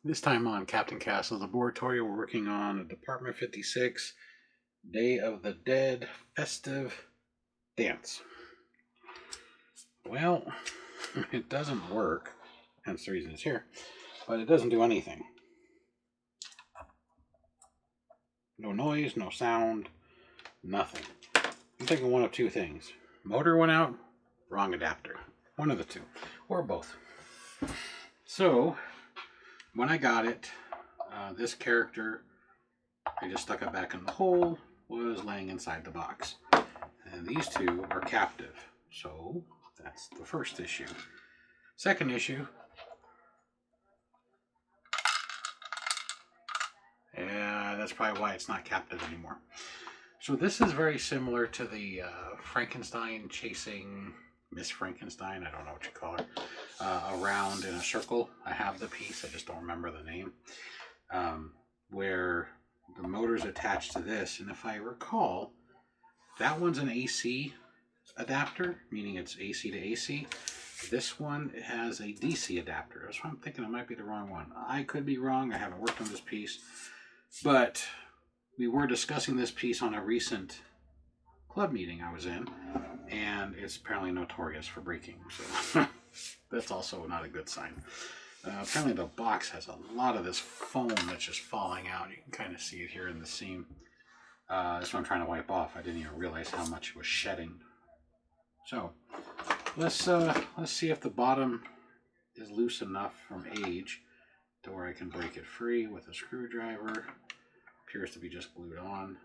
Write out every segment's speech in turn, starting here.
This time on Captain Castle's Laboratory, we're working on Department 56, Day of the Dead, Festive Dance. Well, it doesn't work, hence the reason it's here, but it doesn't do anything. No noise, no sound, nothing. I'm thinking one of two things. Motor went out, wrong adapter. One of the two, or both. So, when I got it, this character, I just stuck it back in the hole, was laying inside the box. And these two are captive. So, that's the first issue. Second issue, that's probably why it's not captive anymore. So this is very similar to the Frankenstein chasing Miss Frankenstein, I don't know what you call her, around in a circle. I have the piece, I just don't remember the name, where the motor's attached to this. And if I recall, that one's an AC adapter, meaning it's AC to AC. This one has a DC adapter. That's why I'm thinking it might be the wrong one. I could be wrong. I haven't worked on this piece. But we were discussing this piece on a recent club meeting I was in, and it's apparently notorious for breaking. So that's also not a good sign. Apparently the box has a lot of this foam that's just falling out. You can kind of see it here in the seam. That's what I'm trying to wipe off. I didn't even realize how much it was shedding. So let's see if the bottom is loose enough from age to where I can break it free with a screwdriver. Appears to be just glued on.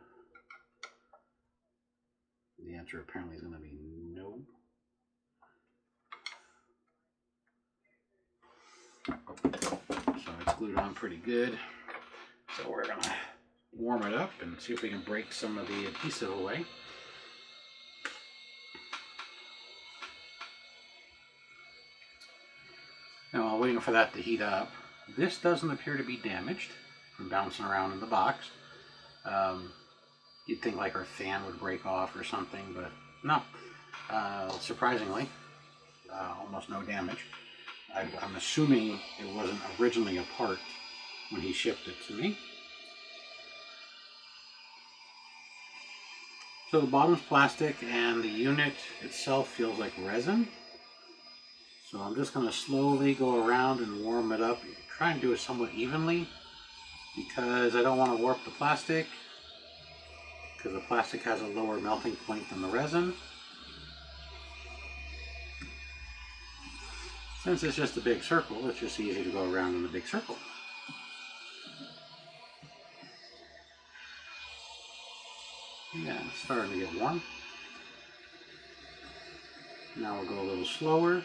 The answer apparently is going to be no. So it's glued on pretty good. So we're going to warm it up and see if we can break some of the adhesive away. Now, while waiting for that to heat up, this doesn't appear to be damaged from bouncing around in the box. You'd think like our fan would break off or something, but no. Surprisingly, almost no damage. I'm assuming it wasn't originally a part when he shipped it to me. So the bottom's plastic and the unit itself feels like resin. So I'm just going to slowly go around and warm it up. Try and do it somewhat evenly because I don't want to warp the plastic, because the plastic has a lower melting point than the resin. Since it's just a big circle, it's just easy to go around in a big circle. Yeah, it's starting to get warm. Now we'll go a little slower.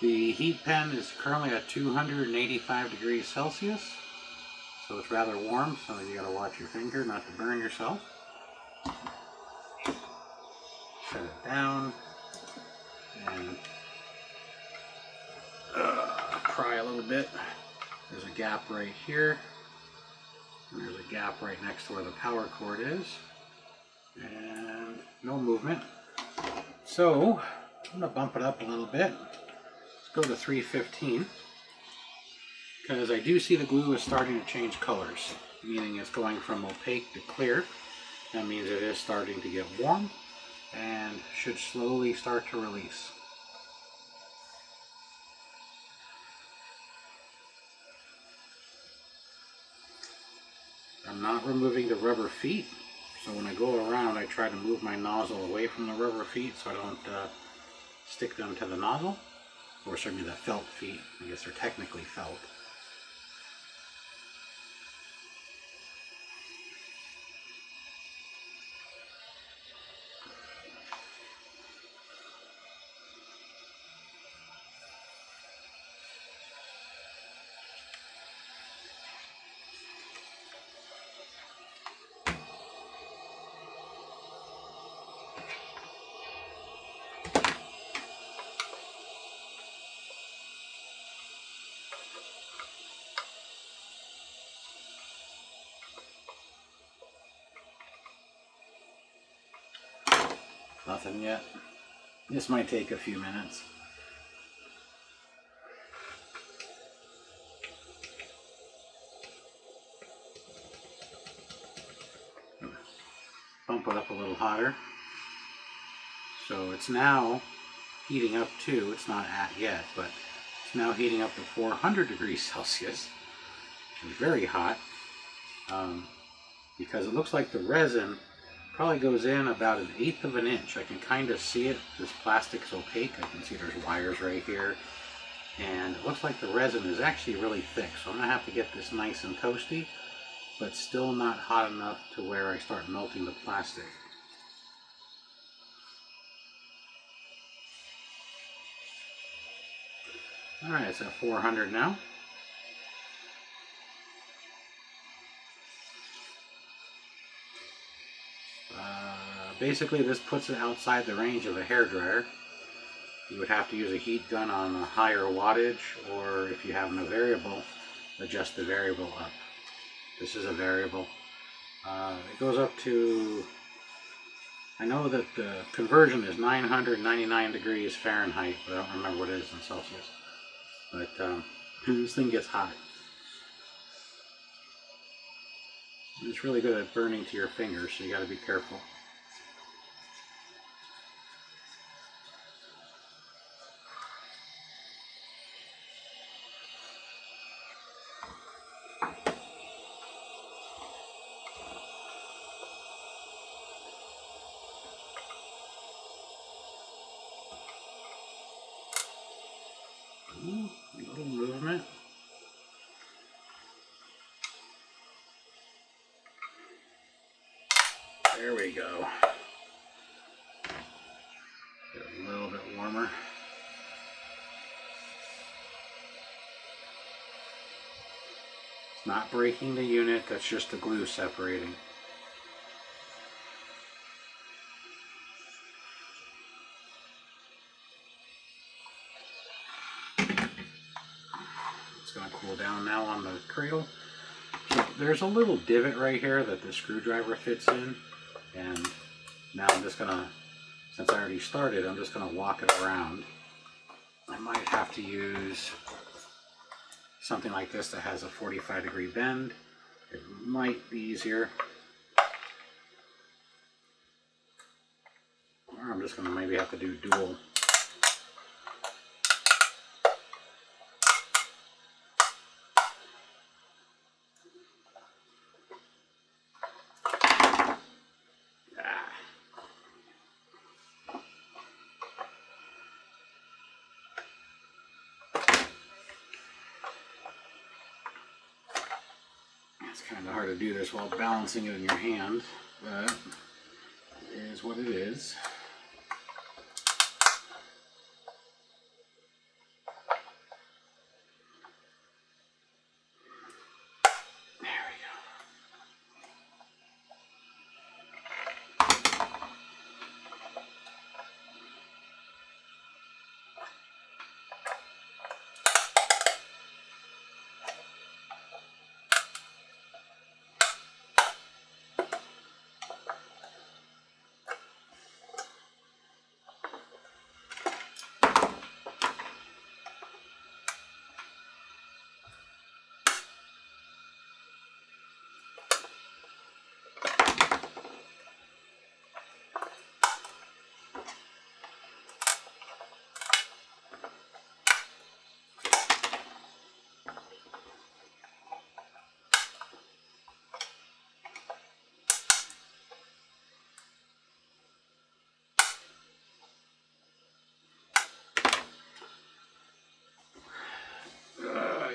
The heat pen is currently at 285 degrees Celsius, so it's rather warm, so you gotta watch your finger not to burn yourself. Set it down and pry a little bit. There's a gap right here, and there's a gap right next to where the power cord is, and no movement. So I'm gonna bump it up a little bit. Go to 315, because I do see the glue is starting to change colors, meaning it's going from opaque to clear. That means it is starting to get warm and should slowly start to release. I'm not removing the rubber feet, so when I go around I try to move my nozzle away from the rubber feet so I don't stick them to the nozzle. Or certainly the felt feet. I guess they're technically felt. Nothing yet. This might take a few minutes. Bump it up a little hotter. So it's now heating up too. It's not at yet, but it's now heating up to 400 degrees Celsius. It's very hot because it looks like the resin probably goes in about 1/8 of an inch. I can kind of see it. This plastic is opaque. I can see there's wires right here. And it looks like the resin is actually really thick. So I'm going to have to get this nice and toasty, but still not hot enough to where I start melting the plastic. Alright, it's at 400 now. Basically, this puts it outside the range of a hairdryer. You would have to use a heat gun on a higher wattage, or if you have a variable, adjust the variable up. This is a variable. It goes up to, I know that the conversion is 999 degrees Fahrenheit, but I don't remember what it is in Celsius. But this thing gets hot. It's really good at burning to your fingers, so you got to be careful. A little movement. There we go. Get it a little bit warmer. It's not breaking the unit, that's just the glue separating. It's going to cool down now on the cradle. So there's a little divot right here that the screwdriver fits in, and now I'm just going to, since I already started, I'm just going to walk it around. I might have to use something like this that has a 45-degree bend. It might be easier. Or I'm just going to maybe have to do dual. It's kind of hard to do this while balancing it in your hand, but it is what it is. There we go.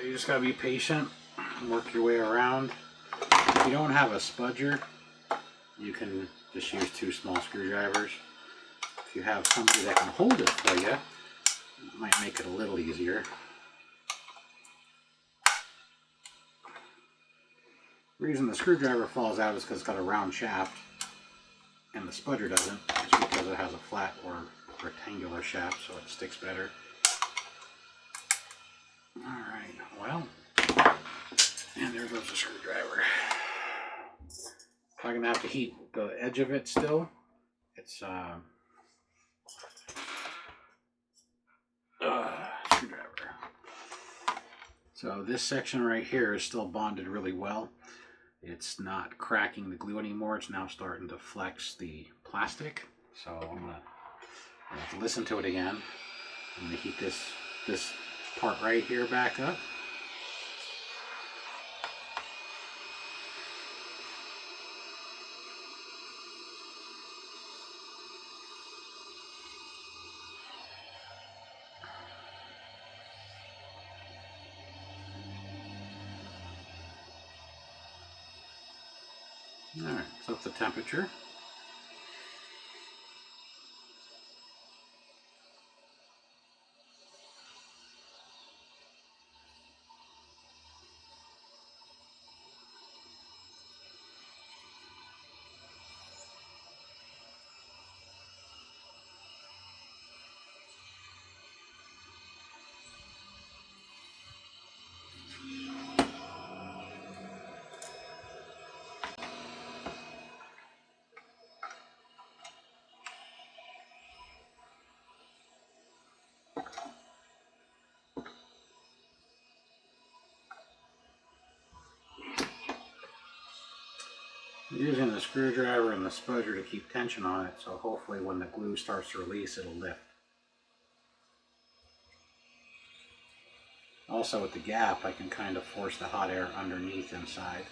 You just gotta be patient and work your way around. If you don't have a spudger, you can just use 2 small screwdrivers. If you have somebody that can hold it for you, it might make it a little easier. The reason the screwdriver falls out is because it's got a round shaft and the spudger doesn't. It's because it has a flat or rectangular shaft, so it sticks better. Alright, well, and there goes the screwdriver. I'm going to have to heat the edge of it still. It's Screwdriver. So this section right here is still bonded really well. It's not cracking the glue anymore. It's now starting to flex the plastic. So I'm gonna have to listen to it again. I'm gonna heat this part right here back up. Alright, so up the temperature. Using the screwdriver and the spudger to keep tension on it, so hopefully when the glue starts to release, it'll lift. Also with the gap, I can kind of force the hot air underneath inside.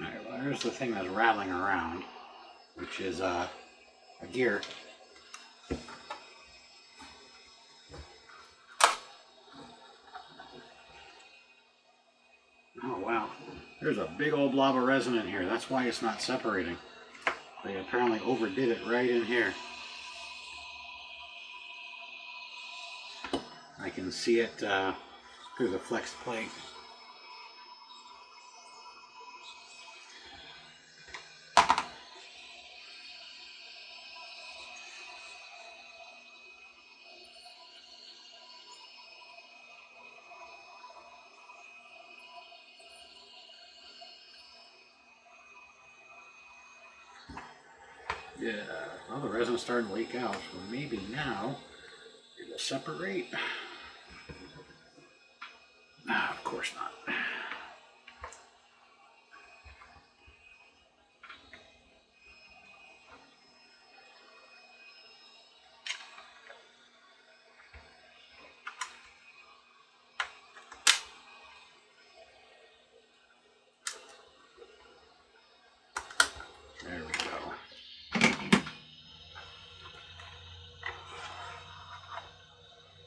Alright, well here's the thing that's rattling around, which is a gear. Oh wow, there's a big old blob of resin in here. That's why it's not separating. They apparently overdid it right in here. I can see it through the flexed plate. Yeah, well the resin's starting to leak out, so maybe now it will separate. Ah, of course not. There we go.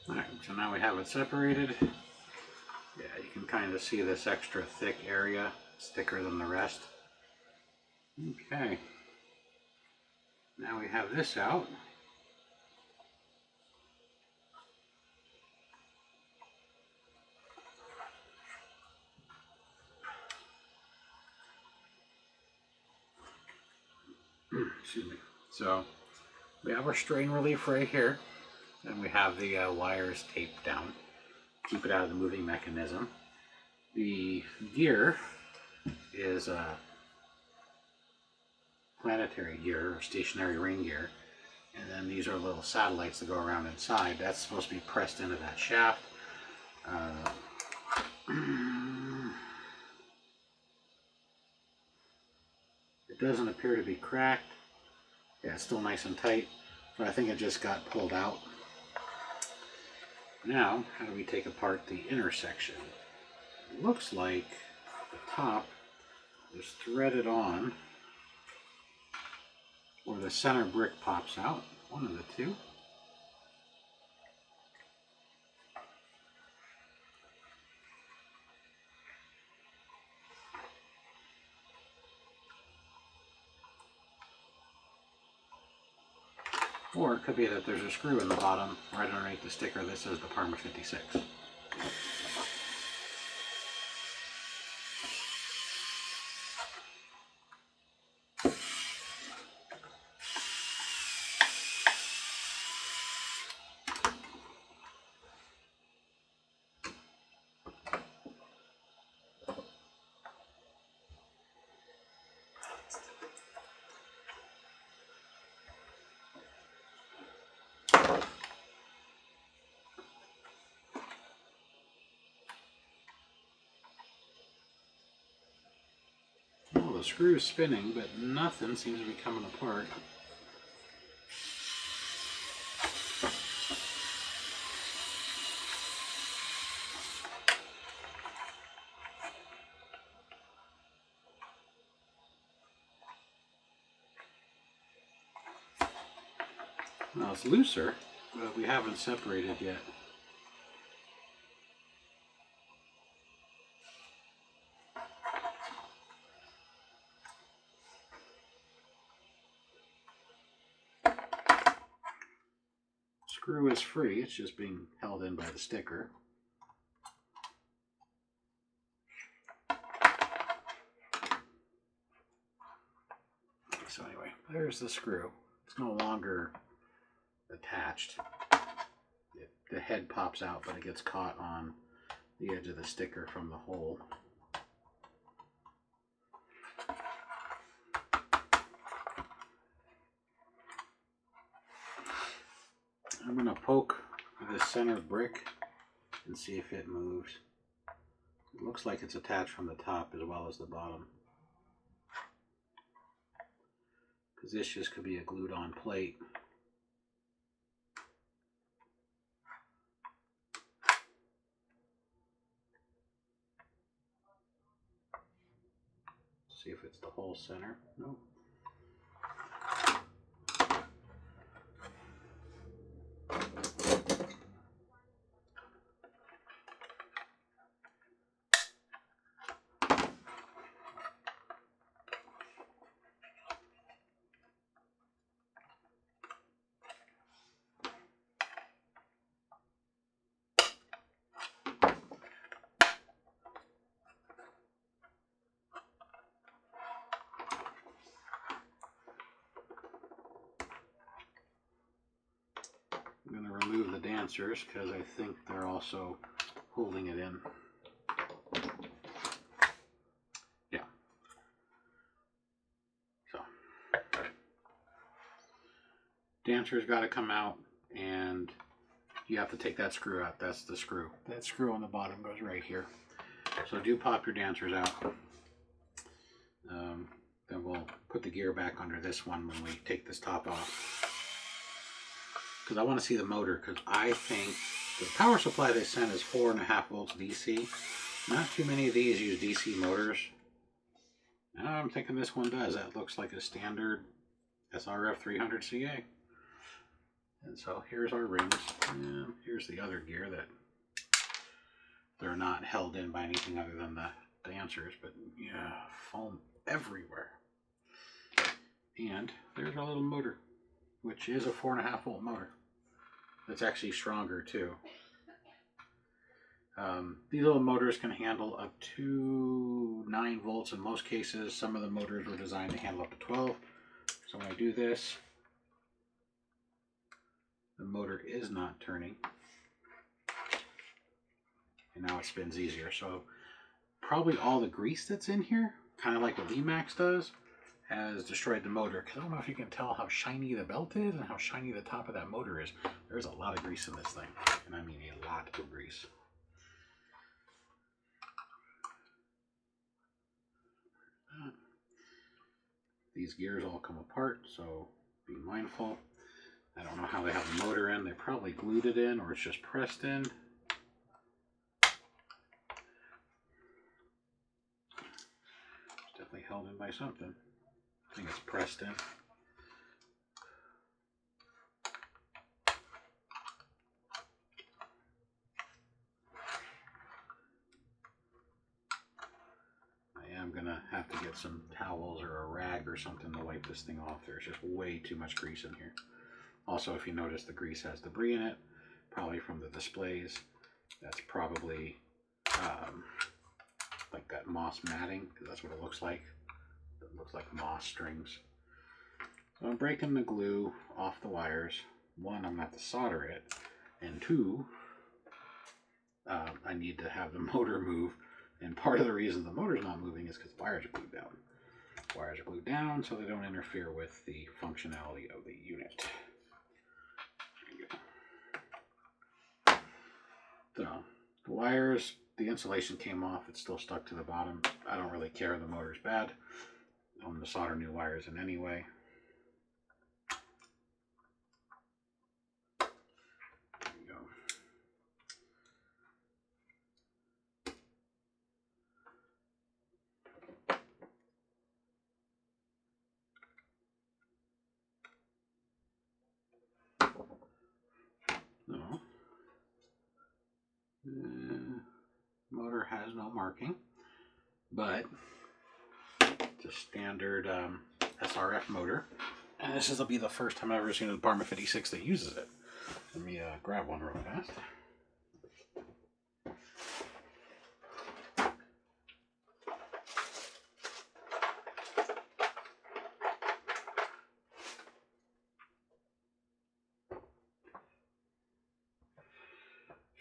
Alright, so now we have it separated. Yeah, you can kind of see this extra thick area. It's thicker than the rest. Okay. Now we have this out. Excuse me. So we have our strain relief right here, and we have the wires taped down. Keep it out of the moving mechanism. The gear is a planetary gear or stationary ring gear, and then these are little satellites that go around inside. That's supposed to be pressed into that shaft. It doesn't appear to be cracked. Yeah, it's still nice and tight, but I think it just got pulled out. Now, how do we take apart the inner section? It looks like the top is threaded on, or the center brick pops out, one of the two. Or it could be that there's a screw in the bottom right underneath the sticker that says the Parma 56. Well, the screw is spinning, but nothing seems to be coming apart. Now it's looser, but we haven't separated yet. Screw is free, it's just being held in by the sticker. So anyway, there's the screw. It's no longer attached. The head pops out, but it gets caught on the edge of the sticker from the hole. I'm going to poke this center brick and see if it moves. It looks like it's attached from the top as well as the bottom, because this just could be a glued on plate. See if it's the whole center. Nope. I'm going to remove the dancers because I think they're also holding it in. Yeah. So, dancers got to come out, and you have to take that screw out. That's the screw. That screw on the bottom goes right here. So do pop your dancers out. Then we'll put the gear back under this one when we take this top off. Because I want to see the motor, because I think the power supply they sent is 4.5 volts DC. Not too many of these use DC motors. And I'm thinking this one does. That looks like a standard SRF 300CA. And so here's our rings, and here's the other gear that they're not held in by anything other than the dancers, but yeah, foam everywhere. And there's our little motor, which is a 4.5 volt motor. That's actually stronger too. These little motors can handle up to 9 volts in most cases. Some of the motors were designed to handle up to 12. So when I do this, the motor is not turning. And now it spins easier. So probably all the grease that's in here, kind of like what Emax does, has destroyed the motor. Because I don't know if you can tell how shiny the belt is and how shiny the top of that motor is. There's a lot of grease in this thing. And I mean a lot of grease. These gears all come apart, so be mindful. I don't know how they have the motor in. They probably glued it in, or it's just pressed in. It's definitely held in by something. I think it's pressed in. I am gonna have to get some towels or a rag or something to wipe this thing off. There's just way too much grease in here. Also, if you notice, the grease has debris in it, probably from the displays. That's probably like that moss matting, because that's what it looks like. It looks like moss strings. So I'm breaking the glue off the wires. One, I'm going to have to solder it, and two, I need to have the motor move. And part of the reason the motor's not moving is because the wires are glued down. Wires are glued down so they don't interfere with the functionality of the unit. So the wires, the insulation came off. It's still stuck to the bottom. I don't really care. The motor's bad. I'm going to solder new wires in anyway. There you go. No. Motor has no marking, but it's a standard SRF motor. And this will be the first time I've ever seen a Department 56 that uses it. Let me grab one real fast.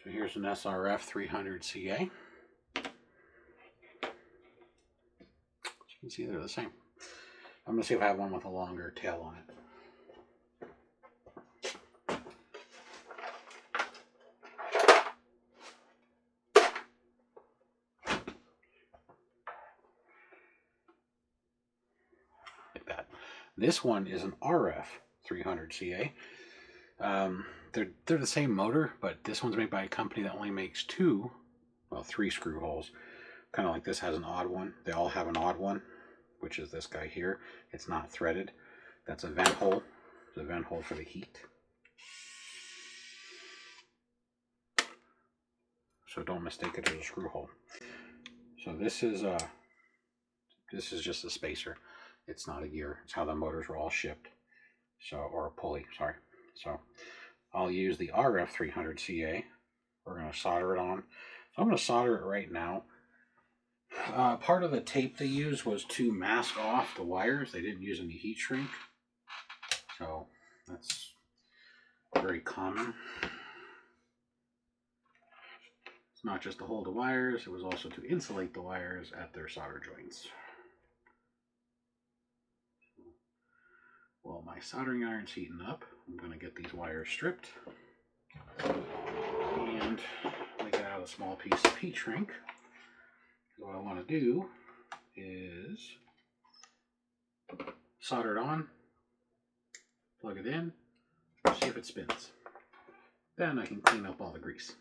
So here's an SRF 300 CA. As you can see, they're the same. I'm going to see if I have one with a longer tail on it. Like that. This one is an RF 300 CA. They're the same motor, but this one's made by a company that only makes three screw holes. Kind of like this has an odd one. They all have an odd one, which is this guy here. It's not threaded. That's a vent hole. It's a vent hole for the heat. So don't mistake it as a screw hole. So this is just a spacer. It's not a gear. It's how the motors were all shipped. So, or a pulley, sorry. So I'll use the RF 300 CA. We're going to solder it on. So I'm going to solder it right now. Part of the tape they used was to mask off the wires. They didn't use any heat shrink. So that's very common. It's not just to hold the wires, it was also to insulate the wires at their solder joints. While my soldering iron's heating up, I'm going to get these wires stripped. And I get out a small piece of heat shrink. What I want to do is solder it on, plug it in, see if it spins. Then I can clean up all the grease.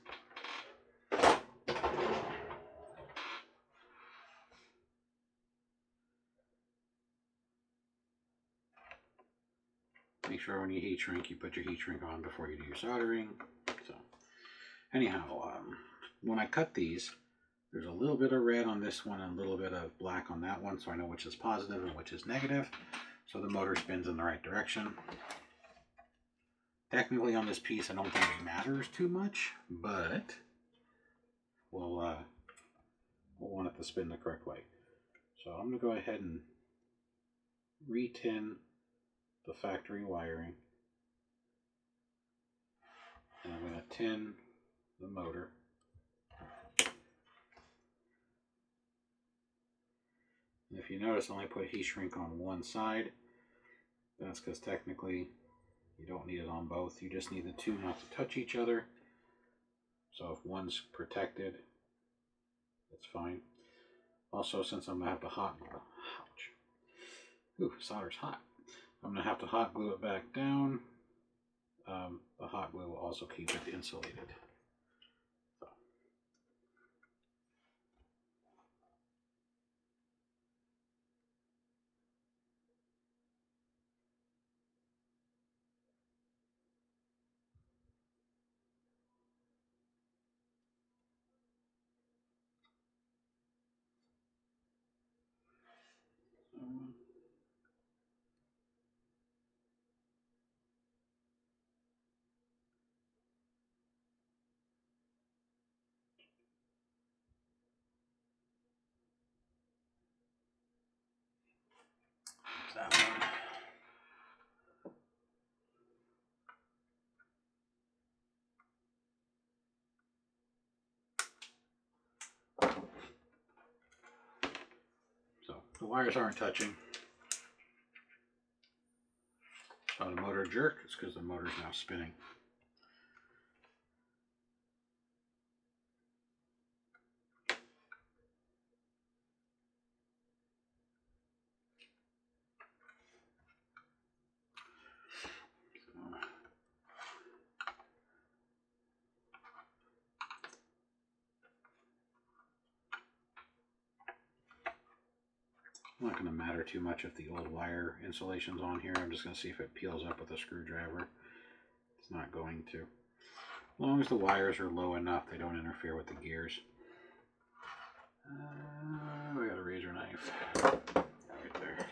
Make sure when you heat shrink, you put your heat shrink on before you do your soldering. So, anyhow, when I cut these, there's a little bit of red on this one and a little bit of black on that one, so I know which is positive and which is negative. So the motor spins in the right direction. Technically on this piece, I don't think it matters too much, but we'll want it to spin the correct way. So I'm going to go ahead and re-tin the factory wiring. And I'm going to tin the motor. And if you notice, I only put heat shrink on one side. That's because technically you don't need it on both. You just need the two not to touch each other. So if one's protected, it's fine. Also, since I'm going to have to hot glue, ouch. Ooh, solder's hot. I'm going to have to hot glue it back down. The hot glue will also keep it insulated. So. The wires aren't touching. Saw the motor jerk. It's because the motor's now spinning. Not going to matter too much if the old wire insulation's on here. I'm just going to see if it peels up with a screwdriver. It's not going to. As long as the wires are low enough, they don't interfere with the gears. I got a razor knife right there.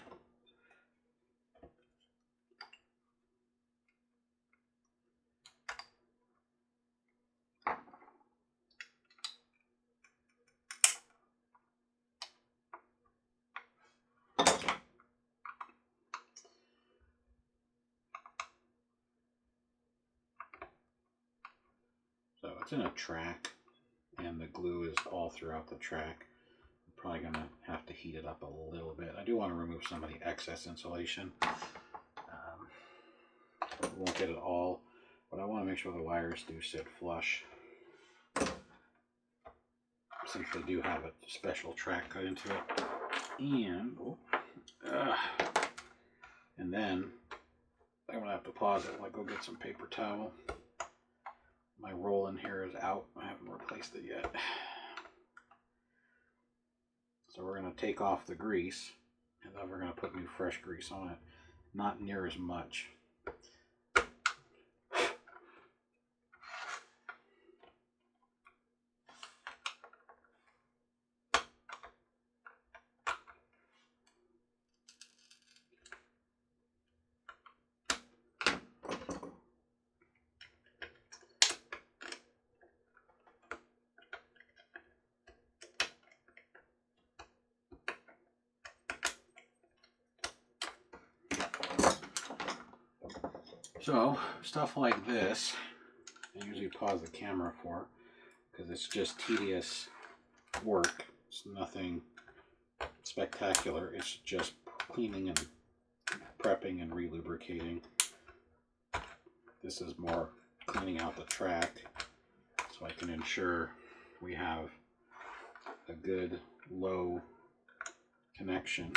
So it's in a track, and the glue is all throughout the track. I'm probably going to have to heat it up a little bit. I do want to remove some of the excess insulation. Won't get it all, but I want to make sure the wires do sit flush, since they do have a special track cut into it. And then I'm gonna have to pause it while I go get some paper towel. My roll in here is out. I haven't replaced it yet. So we're gonna take off the grease, and then we're gonna put new fresh grease on it. Not near as much. So, stuff like this, I usually pause the camera for, because it's just tedious work. It's nothing spectacular. It's just cleaning and prepping and re-lubricating. This is more cleaning out the track, so I can ensure we have a good low connection.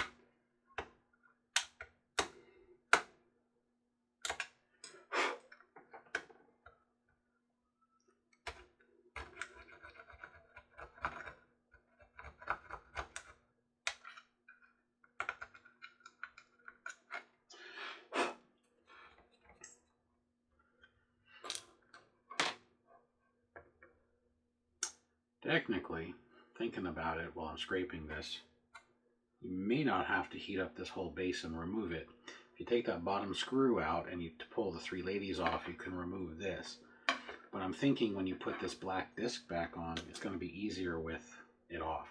Technically, thinking about it while I'm scraping this, you may not have to heat up this whole base and remove it. If you take that bottom screw out and you pull the 3 ladies off, you can remove this. But I'm thinking when you put this black disc back on, it's going to be easier with it off.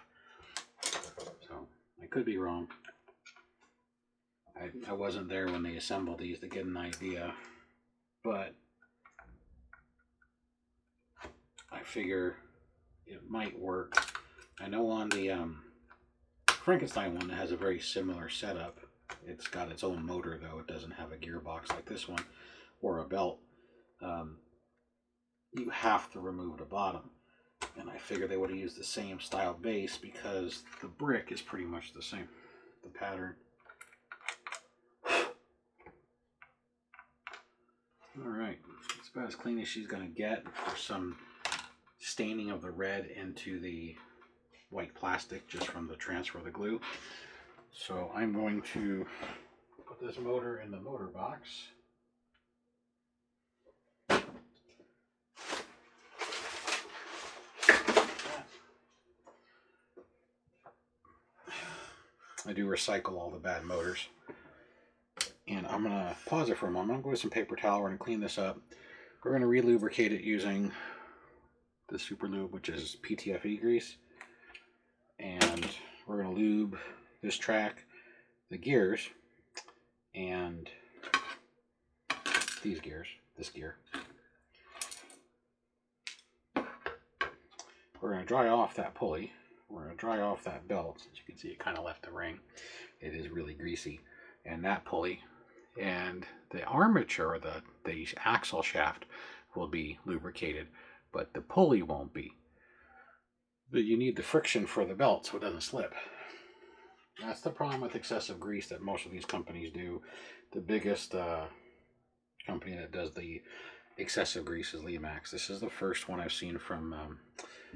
So, I could be wrong. I wasn't there when they assembled these to get an idea, but I figure it might work. I know on the Frankenstein one that has a very similar setup. It's got its own motor though. It doesn't have a gearbox like this one or a belt. You have to remove the bottom. And I figured they would have used the same style base because the brick is pretty much the same. The pattern. Alright, it's about as clean as she's going to get. There's some staining of the red into the white plastic just from the transfer of the glue. So I'm going to put this motor in the motor box. I do recycle all the bad motors. And I'm going to pause it for a moment. I'm going to go with some paper towel. We're going to clean this up. We're going to re-lubricate it using the Super Lube, which is PTFE grease. And we're going to lube this track, the gears, and these gears, this gear. We're going to dry off that pulley we're going to dry off that belt. As you can see, it kind of left the ring. It is really greasy. And that pulley and the armature, or the axle shaft, will be lubricated, but the pulley won't be. But you need the friction for the belt so it doesn't slip. That's the problem with excessive grease that most of these companies do. The biggest company that does the excessive grease is Lemax. This is the first one I've seen from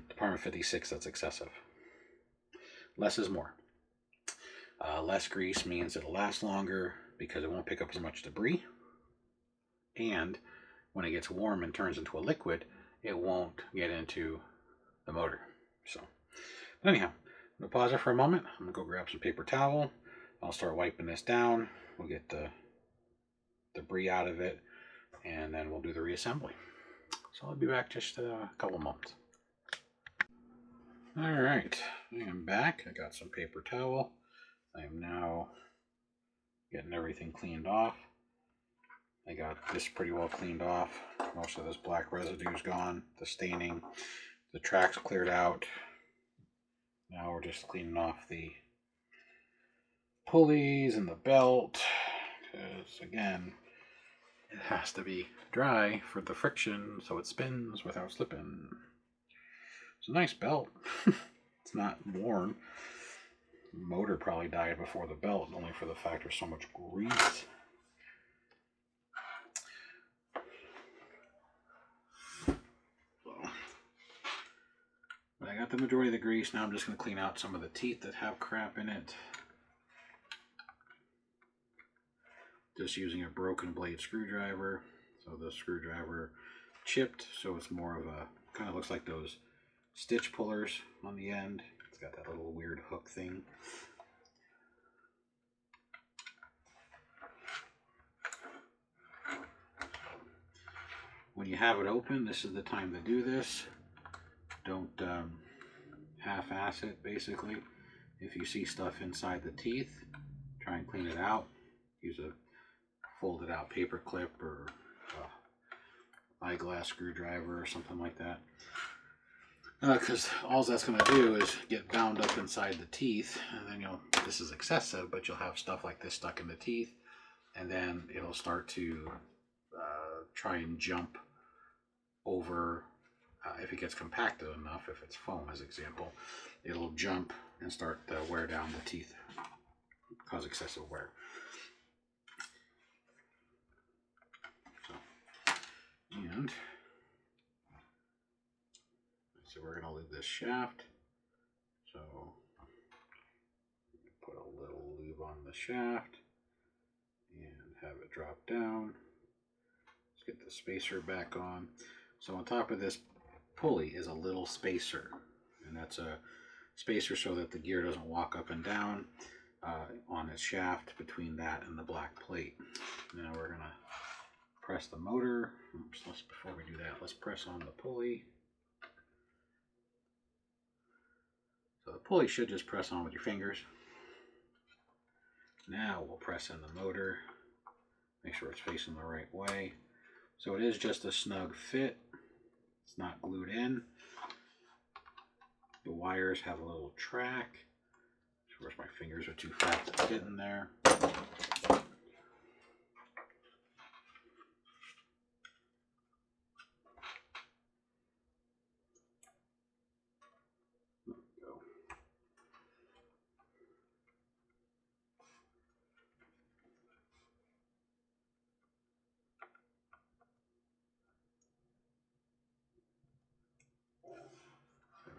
Department 56 that's excessive. Less is more. Less grease means it'll last longer because it won't pick up as much debris. And when it gets warm and turns into a liquid, it won't get into the motor. So, but anyhow, I'm going to pause it for a moment. I'm going to go grab some paper towel. I'll start wiping this down. We'll get the debris out of it, and then we'll do the reassembly. So I'll be back just a couple moments. All right, I am back. I got some paper towel. I am now getting everything cleaned off. I got this pretty well cleaned off. Most of this black residue is gone. The staining, the tracks cleared out. Now we're just cleaning off the pulleys and the belt, because again, it has to be dry for the friction so it spins without slipping. It's a nice belt. It's not worn. The motor probably died before the belt, only for the fact there's so much grease. But I got the majority of the grease. Now I'm just going to clean out some of the teeth that have crap in it. Just using a broken blade screwdriver. So the screwdriver chipped, so it's more of a, kind of looks like those stitch pullers on the end. It's got that little weird hook thing. When you have it open, this is the time to do this. Don't half-ass it, basically. If you see stuff inside the teeth, try and clean it out. Use a folded out paper clip or eyeglass screwdriver or something like that. Because all that's going to do is get bound up inside the teeth, and then this is excessive, but you'll have stuff like this stuck in the teeth, and then it'll start to try and jump over. If it gets compacted enough, if it's foam as example, it'll jump and start to wear down the teeth, cause excessive wear. So we're going to lube this shaft. So put a little lube on the shaft and have it drop down. Let's get the spacer back on. So on top of this pulley is a little spacer, and that's a spacer so that the gear doesn't walk up and down on its shaft between that and the black plate. Now we're going to press the motor. Oops, before we do that, let's press on the pulley. So the pulley should just press on with your fingers. Now we'll press in the motor. Make sure it's facing the right way. So it is just a snug fit. It's not glued in. The wires have a little track. Of course, my fingers are too fat to fit in there.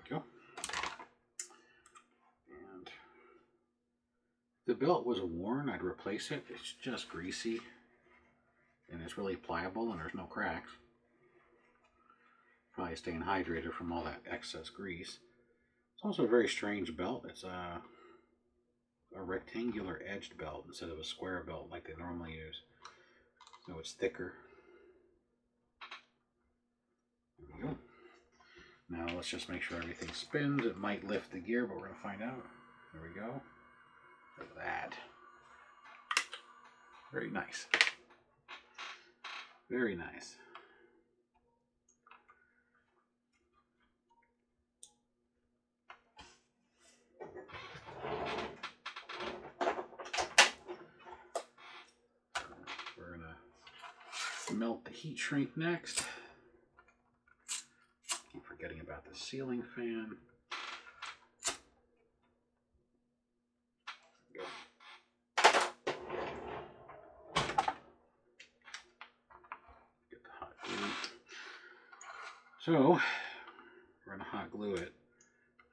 Go. And if the belt was worn, I'd replace it. It's just greasy and it's really pliable and there's no cracks. Probably staying hydrated from all that excess grease. It's also a very strange belt. It's a rectangular edged belt instead of a square belt like they normally use. So it's thicker. There we go. Now let's just make sure everything spins. It might lift the gear, but we're going to find out. There we go. Look at that. Very nice. Very nice. Melt the heat shrink next. Keep forgetting about the ceiling fan. Get the hot glue. So we're going to hot glue it.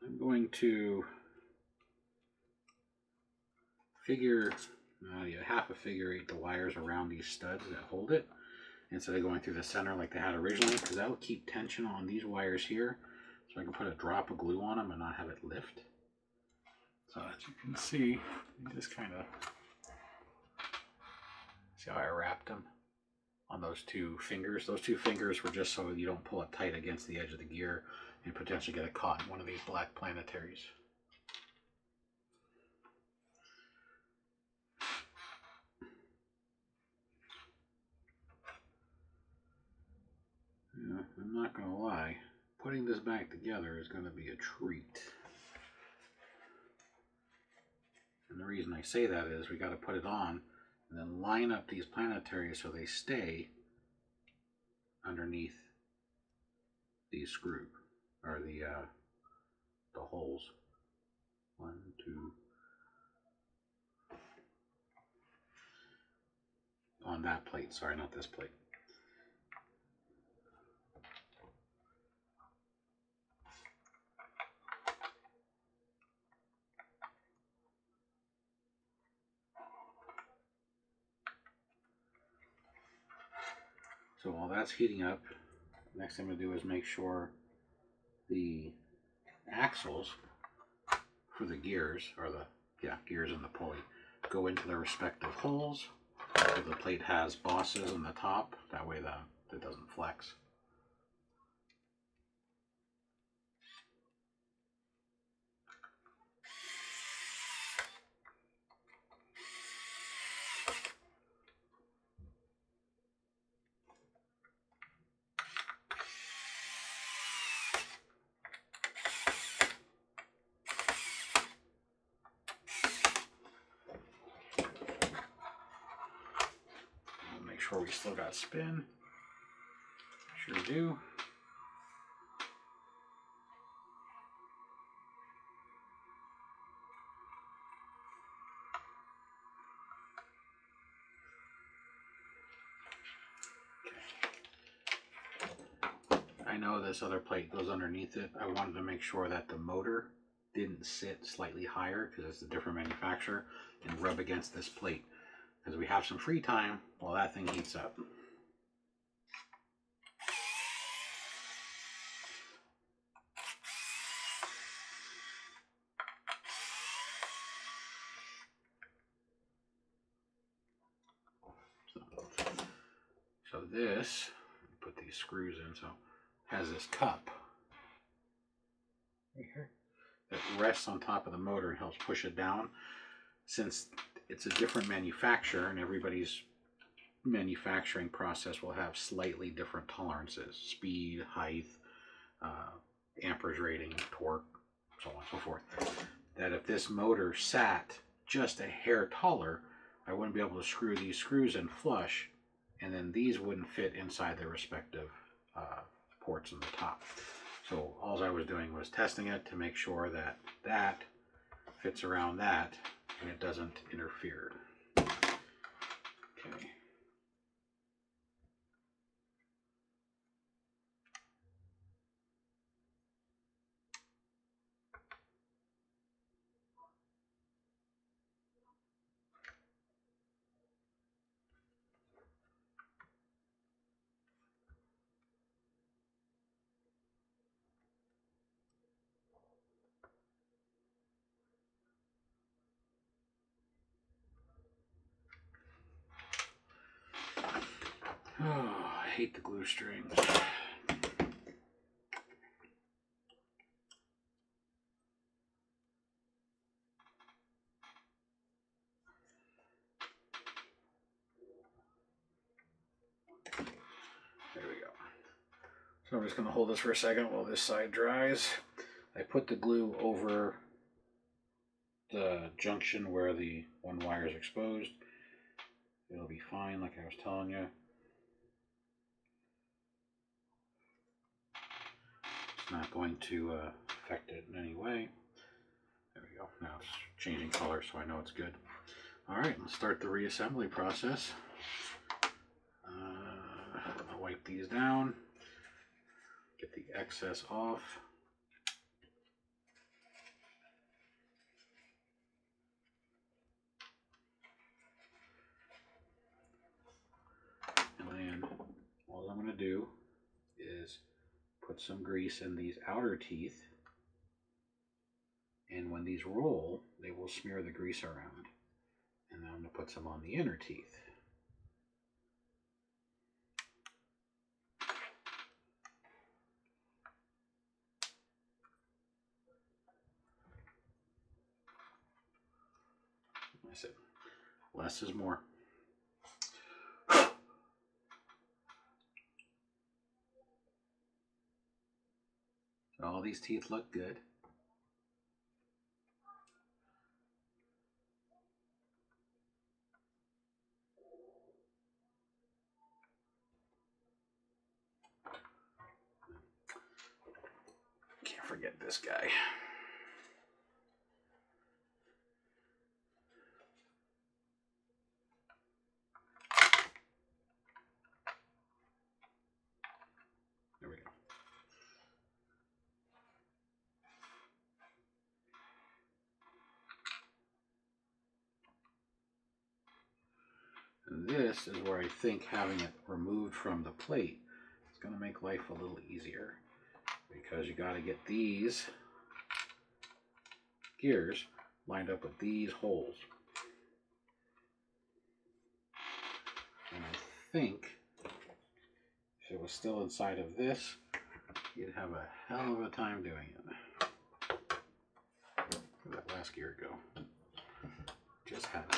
I'm going to half a figure eight the wires around these studs that hold it instead of going through the center like they had originally, because that will keep tension on these wires here, so I can put a drop of glue on them and not have it lift. So as you can see, you just kind of see how I wrapped them on those two fingers. Those two fingers were just so you don't pull it tight against the edge of the gear and potentially get it caught in one of these black planetaries. Yeah, I'm not going to lie, putting this back together is going to be a treat. And the reason I say that is we got to put it on and then line up these planetaries so they stay underneath these screw or the holes. 1, 2. On that plate, sorry, not this plate. So while that's heating up, next thing I'm going to do is make sure the axles for the gears, or the gears and the pulley, go into their respective holes. So the plate has bosses on the top, that way it doesn't flex. Make sure we still got spin. Sure do. I know this other plate goes underneath it. I wanted to make sure that the motor didn't sit slightly higher because it's a different manufacturer and rub against this plate, because we have some free time while that thing heats up. So this, put these screws in, so it has this cup right here that rests on top of the motor and helps push it down. Since it's a different manufacturer and everybody's manufacturing process will have slightly different tolerances, speed, height, amperage rating, torque, so on and so forth, that if this motor sat just a hair taller, I wouldn't be able to screw these screws in flush, and then these wouldn't fit inside their respective ports on the top. So all I was doing was testing it to make sure that that fits around that and it doesn't interfere. Okay. Oh, I hate the glue strings. There we go. So I'm just going to hold this for a second while this side dries. I put the glue over the junction where the one wire is exposed. It'll be fine, like I was telling you. not going to affect it in any way. There we go. Now it's changing color, so I know it's good. All right, let's start the reassembly process. I'll wipe these down, get the excess off. And then all I'm going to do is put some grease in these outer teeth, and when these roll, they will smear the grease around. And then I'm going to put some on the inner teeth. I said, less is more. All these teeth look good. Can't forget this guy. There we go. And this is where I think having it removed from the plate is going to make life a little easier, because you got to get these gears lined up with these holes. And I think if it was still inside of this, you'd have a hell of a time doing it. Where'd that last gear go? Just had it.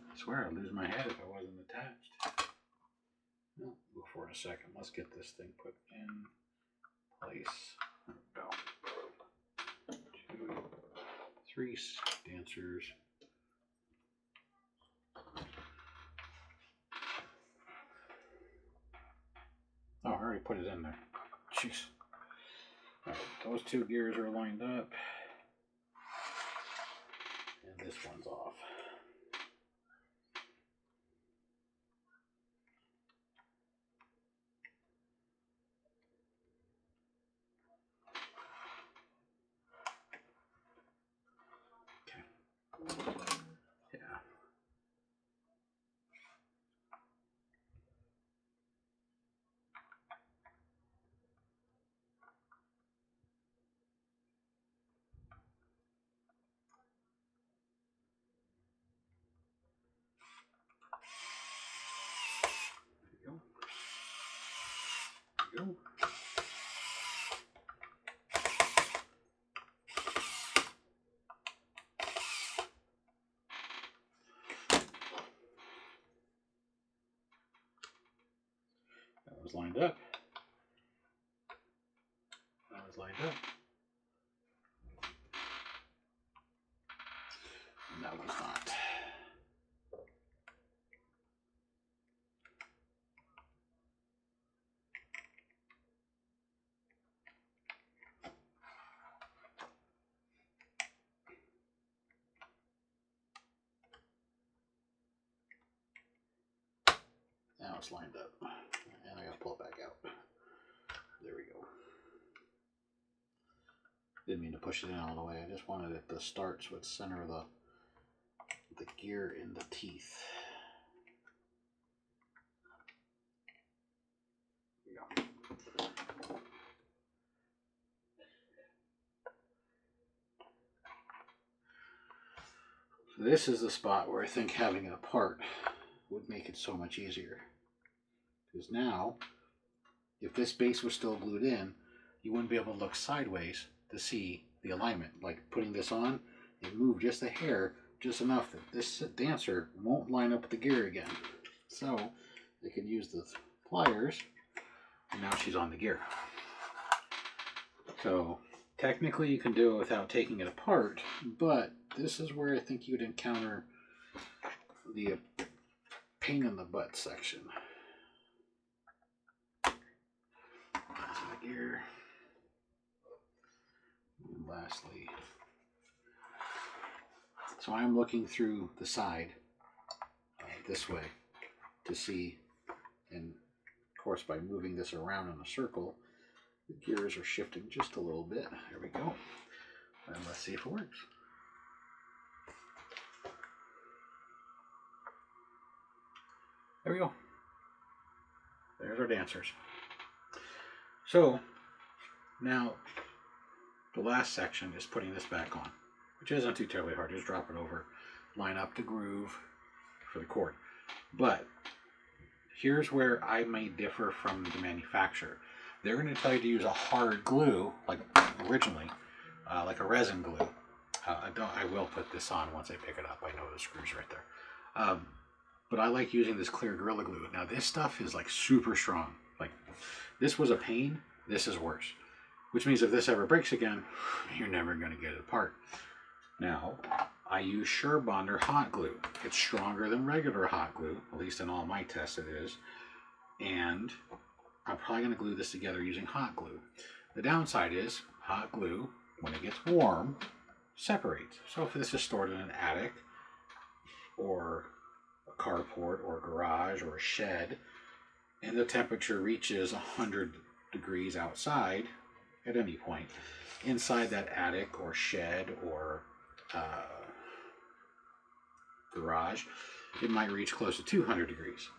I swear I'd lose my head if I wasn't attached. No, before a second, let's get this thing put in place. There we go. 2, 3 dancers. Oh, I already put it in there. Jeez. All right, those 2 gears are lined up. And this one's off. Yeah. There you go. There you go. That was lined up. That was lined up. And that was not. Now it's lined up. And I gotta pull it back out. There we go. Didn't mean to push it in all the way. I just wanted it to start so it's center of the gear in the teeth. There we go. So this is the spot where I think having it apart would make it so much easier. Because now, if this base was still glued in, you wouldn't be able to look sideways to see the alignment. Like putting this on, it moved just a hair, just enough that this dancer won't line up with the gear again. So they can use the pliers, and now she's on the gear. So technically you can do it without taking it apart, but this is where I think you'd encounter the pain in the butt section. That's my gear. And lastly, so I'm looking through the side this way to see, and of course by moving this around in a circle, the gears are shifting just a little bit. There we go. And let's see if it works. There we go. There's our dancers. So now the last section is putting this back on, which isn't too terribly hard. Just drop it over, line up the groove for the cord. But here's where I may differ from the manufacturer. They're going to tell you to use a hard glue, like originally, like a resin glue. I will put this on once I pick it up. I know the screws right there. But I like using this clear Gorilla Glue. Now this stuff is like super strong. Like this was a pain, this is worse. Which means if this ever breaks again, you're never going to get it apart. Now, I use Surebonder hot glue. It's stronger than regular hot glue, at least in all my tests it is. And I'm probably going to glue this together using hot glue. The downside is hot glue, when it gets warm, separates. So if this is stored in an attic or a carport or a garage or a shed, and the temperature reaches 100 degrees outside at any point, inside that attic or shed or garage, it might reach close to 200 degrees.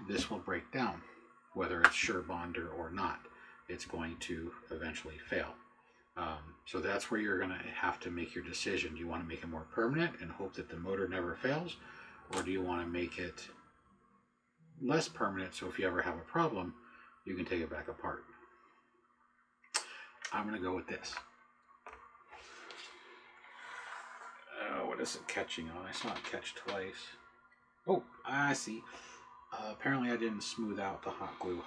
This will break down, whether it's Surebonder or not. It's going to eventually fail. So that's where you're going to have to make your decision. Do you want to make it more permanent and hope that the motor never fails? Or do you want to make it less permanent so if you ever have a problem, you can take it back apart? I'm going to go with this. What is it catching on? I saw it catch twice. Oh, I see. Apparently I didn't smooth out the hot glue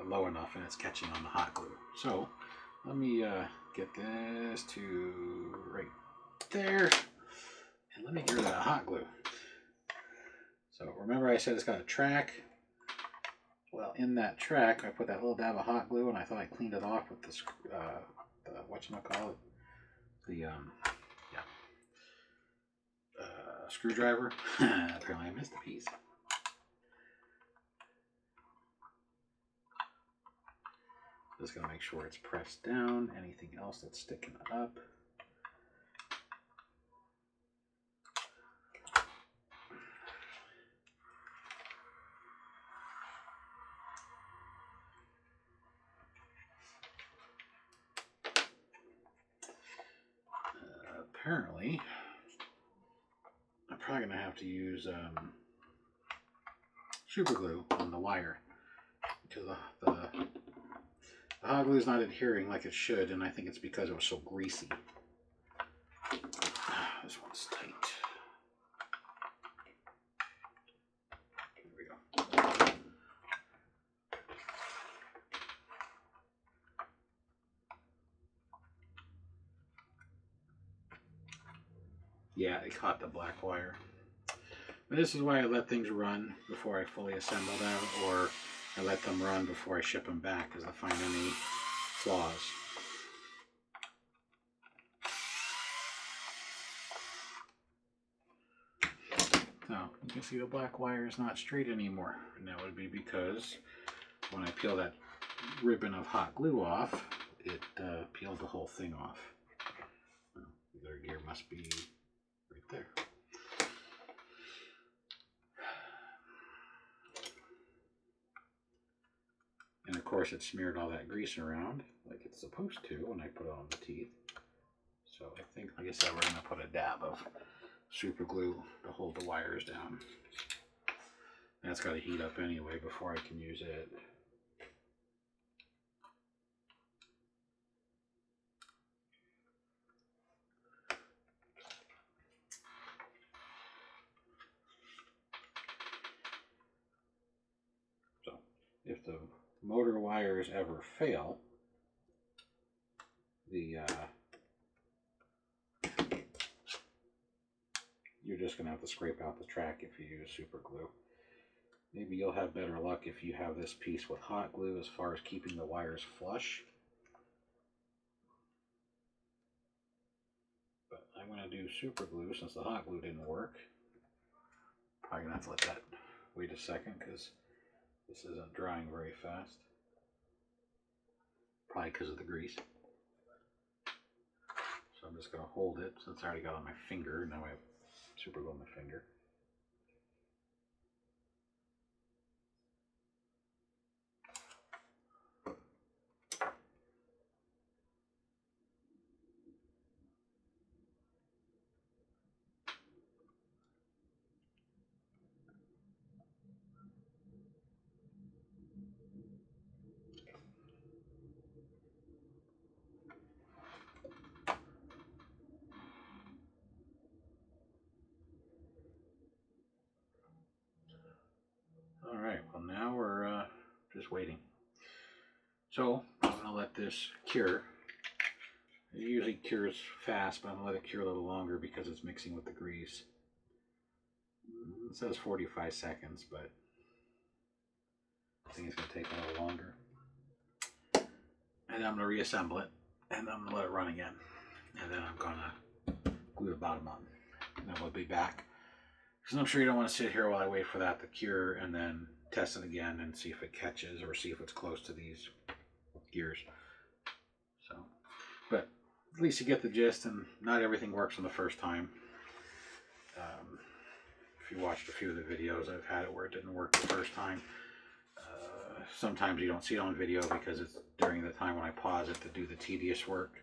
low enough, and it's catching on the hot glue. So let me get this to right there, and let me get rid of that hot glue. So remember I said it's got a track? Well, in that track I put that little dab of hot glue, and I thought I cleaned it off with the whatchamacallit, the screwdriver. Apparently I missed a piece. Just gotta make sure it's pressed down. Anything else that's sticking up. Apparently, I'm probably gonna have to use super glue on the wire because the hot glue is not adhering like it should, and I think it's because it was so greasy. This one's tight. There we go. Yeah, it caught the black wire. But this is why I let things run before I fully assemble them, or I let them run before I ship them back, because I find any flaws. Now, you can see the black wire is not straight anymore. And that would be because when I peel that ribbon of hot glue off, it peeled the whole thing off. Well, the other gear must be right there. And of course it smeared all that grease around like it's supposed to when I put it on the teeth. So I think, like I said, we're going to put a dab of super glue to hold the wires down. That's got to heat up anyway before I can use it. So if the motor wires ever fail, the you're just going to have to scrape out the track if you use super glue. Maybe you'll have better luck if you have this piece with hot glue as far as keeping the wires flush. But I'm going to do super glue since the hot glue didn't work. Probably going to have to let that wait a second because this isn't drying very fast. Probably because of the grease. So I'm just going to hold it since I already got it on my finger. Now I have super glue on my finger. Alright, well now we're just waiting. So I'm going to let this cure. It usually cures fast, but I'm going to let it cure a little longer because it's mixing with the grease. It says 45 seconds, but I think it's going to take a little longer. And then I'm going to reassemble it, and I'm going to let it run again. And then I'm going to glue the bottom on. And then we'll be back. Because I'm sure you don't want to sit here while I wait for that to cure and then test it again and see if it catches or see if it's close to these gears. So, but at least you get the gist, and not everything works on the first time. If you watched a few of the videos, I've had it where it didn't work the first time. Sometimes you don't see it on video because it's during the time when I pause it to do the tedious work.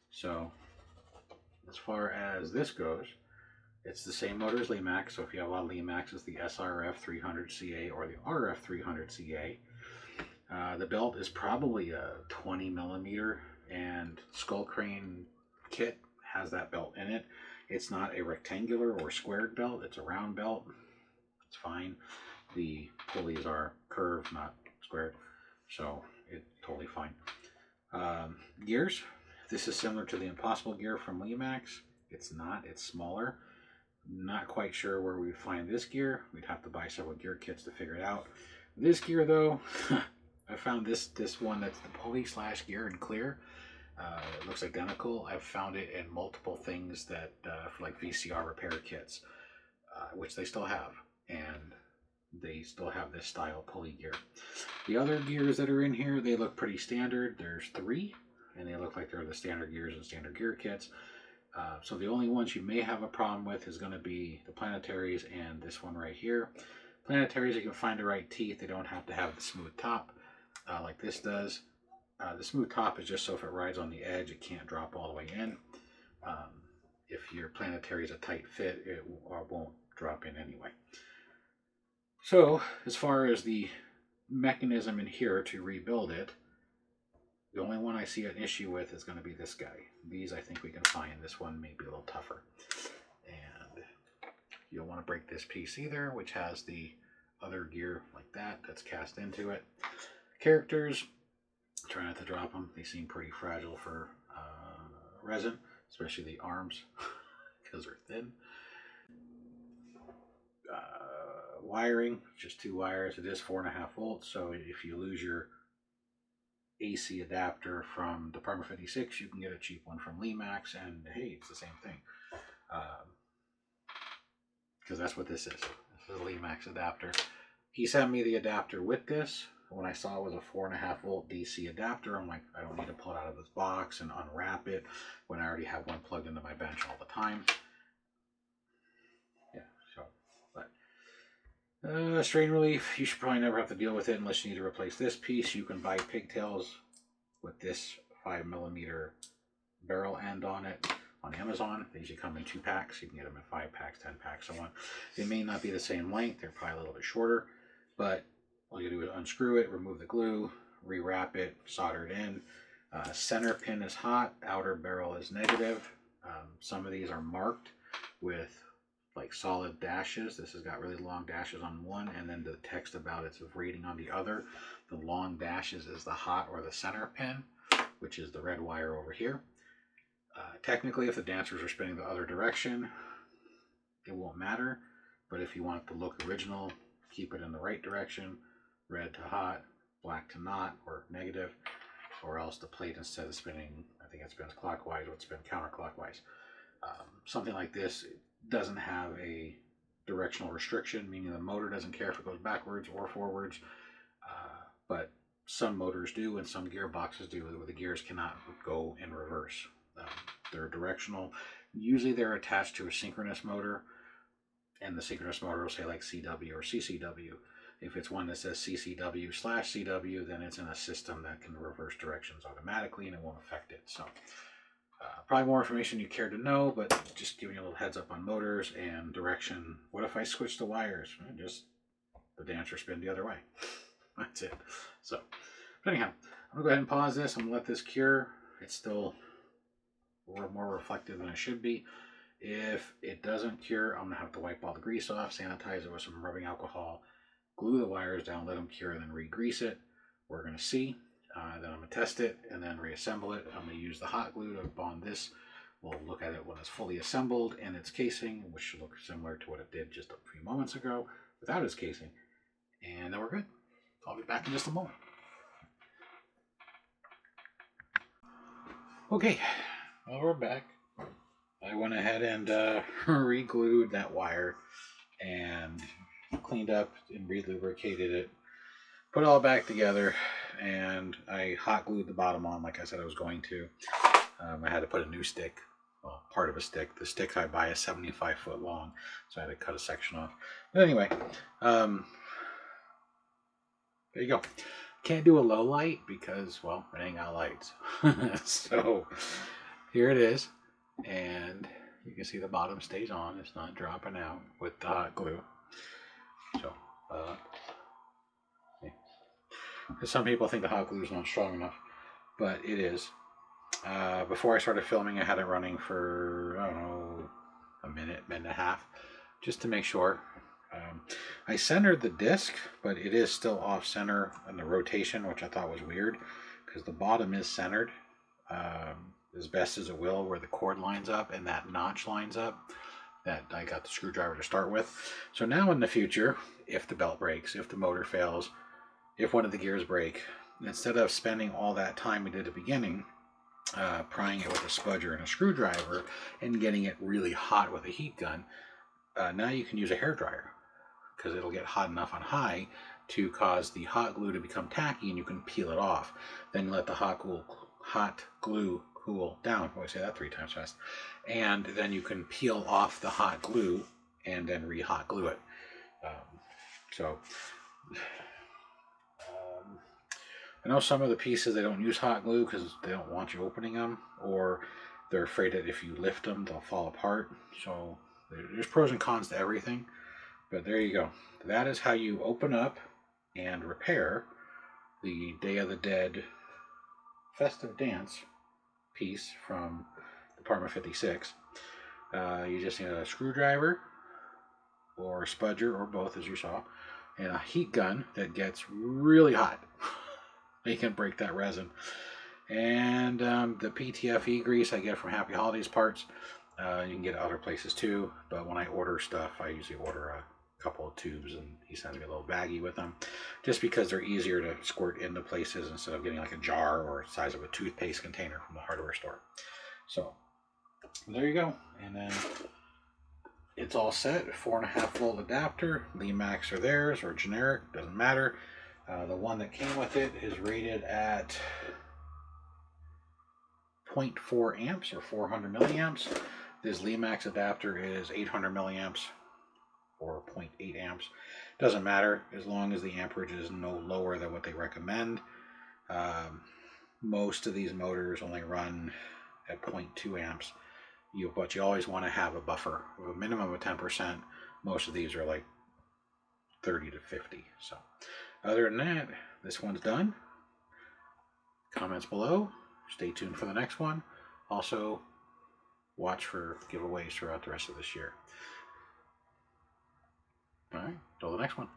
So as far as this goes, it's the same motor as Lemax. So if you have a lot of Lemax, it's the SRF 300CA or the RF 300CA. The belt is probably a 20 millimeter, and Skull Crane kit has that belt in it. It's not a rectangular or squared belt, it's a round belt. It's fine. The pulleys are curved, not squared, so it's totally fine. Gears, this is similar to the Impossible gear from Lemax. It's not, it's smaller. Not quite sure where we would find this gear. We'd have to buy several gear kits to figure it out. This gear though, I found this one that's the pulley slash gear in clear. It looks identical. I've found it in multiple things that for like VCR repair kits, which they still have, and they still have this style pulley gear. The other gears that are in here, they look pretty standard. There's 3, and they look like they're the standard gears and standard gear kits. So the only ones you may have a problem with is going to be the planetaries and this one right here. Planetaries, you can find the right teeth. They don't have to have the smooth top like this does. The smooth top is just so if it rides on the edge, it can't drop all the way in. If your planetary is a tight fit, it won't drop in anyway. So as far as the mechanism in here to rebuild it, the only one I see an issue with is going to be this guy. These I think we can find. This one may be a little tougher. And you don't want to break this piece either, which has the other gear like that that's cast into it. Characters, try not to drop them. They seem pretty fragile for resin, especially the arms because they're thin. Wiring, just 2 wires. It is 4.5 volts, so if you lose your AC adapter from Department 56, you can get a cheap one from Lemax, and hey, it's the same thing. Because that's what this is. This is a Lemax adapter. He sent me the adapter with this. When I saw it was a 4.5 volt DC adapter, I'm like, I don't need to pull it out of this box and unwrap it when I already have one plugged into my bench all the time. Yeah, so, but strain relief, you should probably never have to deal with it unless you need to replace this piece. You can buy pigtails with this 5mm barrel end on it on Amazon. They usually come in 2 packs. You can get them in 5 packs, 10 packs, so on. They may not be the same length. They're probably a little bit shorter, but all you do is unscrew it, remove the glue, rewrap it, solder it in. Center pin is hot, outer barrel is negative. Some of these are marked with like solid dashes. This has got really long dashes on one, and then the text about its rating on the other. The long dashes is the hot or the center pin, which is the red wire over here. Technically, if the dancers are spinning the other direction, it won't matter. But if you want it to look original, keep it in the right direction, red to hot, black to not, or negative, or else the plate, instead of spinning, I think it spins clockwise, would spin counterclockwise. Something like this doesn't have a directional restriction, meaning the motor doesn't care if it goes backwards or forwards, but some motors do and some gearboxes do, where the gears cannot go in reverse. They're directional. Usually they're attached to a synchronous motor, and the synchronous motor will say like CW or CCW. If it's one that says CCW/CW, then it's in a system that can reverse directions automatically and it won't affect it. So probably more information you care to know, but just giving you a little heads up on motors and direction. What if I switch the wires? Just the dancer spin the other way. That's it. So, but anyhow, I'm gonna go ahead and pause this. I'm gonna let this cure. It's still more reflective than it should be. If it doesn't cure, I'm gonna have to wipe all the grease off, sanitize it with some rubbing alcohol, glue the wires down, let them cure, and then re-grease it. We're gonna see. Then I'm going to test it and then reassemble it. I'm going to use the hot glue to bond this. We'll look at it when it's fully assembled in its casing, which should look similar to what it did just a few moments ago without its casing. And then we're good. I'll be back in just a moment. Okay, well, we're back. I went ahead and re-glued that wire and cleaned up and re-lubricated it. Put it all back together, and I hot glued the bottom on like I said I was going to. I had to put a new stick, well, part of a stick. The stick I buy is 75 foot long, so I had to cut a section off. But anyway, there you go. Can't do a low light because, well, it ain't got lights. So here it is, and you can see the bottom stays on. It's not dropping out with the hot glue. So, some people think the hot glue is not strong enough, but it is. Before I started filming, I had it running for, I don't know, a minute and a half, just to make sure. I centered the disc, but it is still off center in the rotation, which I thought was weird, because the bottom is centered as best as it will, where the cord lines up and that notch lines up that I got the screwdriver to start with. So now in the future, if the belt breaks, if the motor fails, if one of the gears break, instead of spending all that time we did at the beginning prying it with a spudger and a screwdriver and getting it really hot with a heat gun, now you can use a hairdryer, because it'll get hot enough on high to cause the hot glue to become tacky, and you can peel it off. Then you let the hot glue cool down. Oh, I say that 3 times fast. And then you can peel off the hot glue and then re-hot glue it. I know some of the pieces, they don't use hot glue because they don't want you opening them, or they're afraid that if you lift them, they'll fall apart. So there's pros and cons to everything. But there you go. That is how you open up and repair the Day of the Dead Festive Dance piece from Department 56. You just need a screwdriver or a spudger, or both, as you saw, and a heat gun that gets really hot. You can break that resin. And the PTFE grease I get from Happy Holidays Parts. You can get it other places too, but when I order stuff, I usually order a couple of tubes, and he sends me a little baggie with them, just because they're easier to squirt into places instead of getting like a jar or the size of a toothpaste container from the hardware store. So there you go. And then it's all set. 4.5 volt adapter. Limax or theirs or generic, doesn't matter. The one that came with it is rated at 0.4 amps or 400 milliamps. This Limax adapter is 800 milliamps or 0.8 amps. Doesn't matter as long as the amperage is no lower than what they recommend. Most of these motors only run at 0.2 amps. But you always want to have a buffer of a minimum of 10%. Most of these are like 30 to 50. So other than that, this one's done. Comments below. Stay tuned for the next one. Also, watch for giveaways throughout the rest of this year. All right, till the next one.